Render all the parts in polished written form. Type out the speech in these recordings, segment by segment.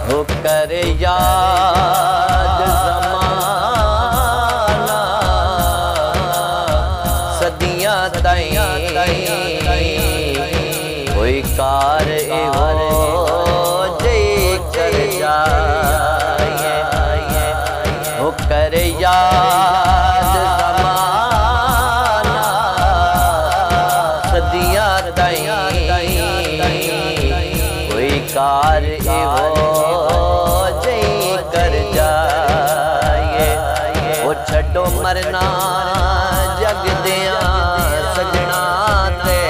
हो कर याद ज़माना सदियां ताईं कोई कार इहो जे कर जाए हो कर याद ज़माना सदियां ताईं कोई कार इहो जे कर जाए वो छड्डो मरना जग दियां सजना ते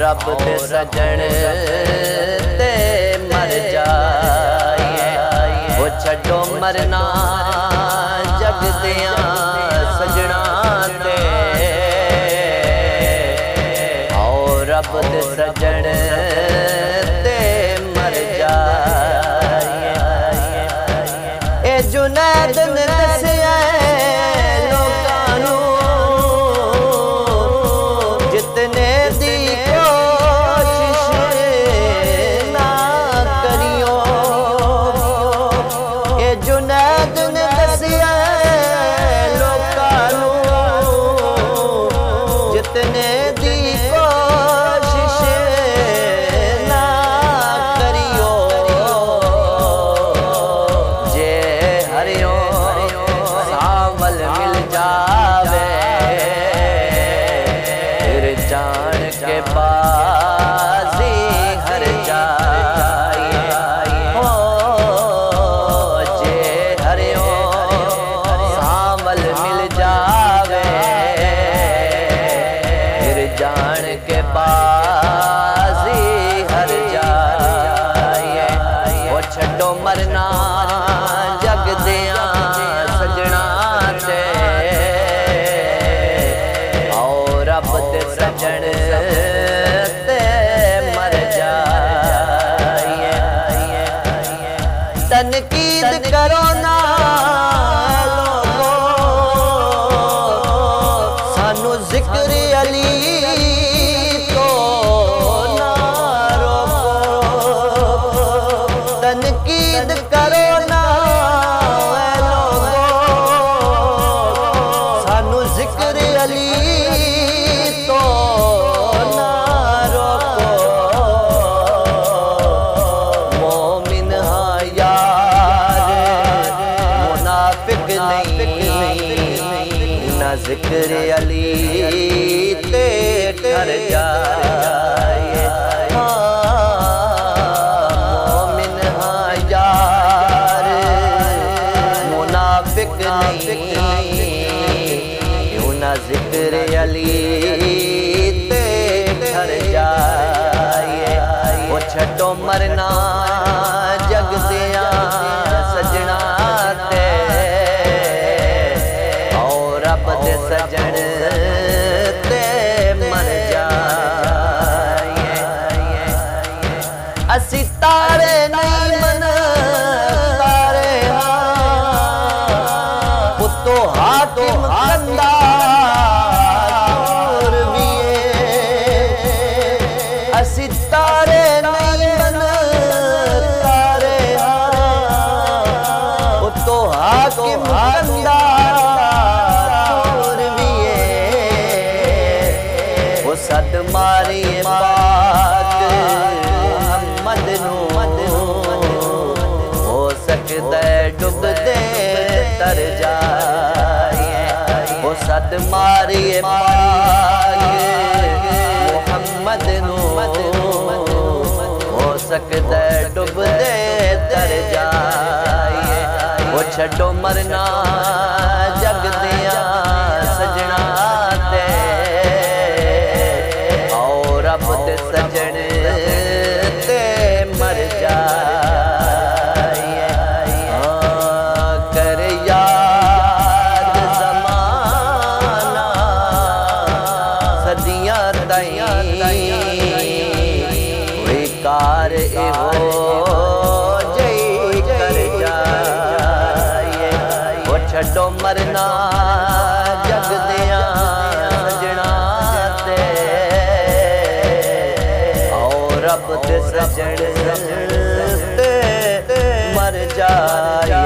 रब दे सजन ते मर जाए वो छड्डो मरना जग दियां सजना ते रब दे सजन ते मर जाए ए जुनैद ने दसिया लोकां नूं जितने दी जुनैद ने दसिया लोकां नूं जितने दी कोशिश ना करियो जे हरियो सावल मिल जावे फिर जान के बाजी हर जाए मिल जावे फिर जान के बाजी हर जाए वो छड्डो मरना जग दियां सजना ते रब दे सजन ते मर जाए तनकीद करो ना जिक्र अली तो ना रोको तनकीद करो ना सानू जिक्र अली तो ना रोको मोमिन हाँ यार मुनाफिक नहीं ना जिक्र अली ते ठर जाए मोमिन हाँ यार मुनाफिक नहीं यूं ना जिक्र अली ते ठर जाए वो छड्डो मरना जग दियां सजना ते रब दे सजन ते मर जाए असी तारे नहीं मन तारे पुतो हाकिम कंदा असी तारे नहीं मन तारे पुतो हाकिम कंदा सद मारी पाक मोहम्मद नूं हो सकदा डुब दे तर जाए वो सद मारी पाक मोहम्मद नूं हो सकदा डुब दे तर जाए वो छड्डो मरना जग दियां सजना ते रब दे सजन ते मर जाए कर याद ज़माना सदियां ताईं कोई कार इहो जे कर जाए वो छड्डो मरना जग दियां सजना ते रब दे सजण ते मर जाए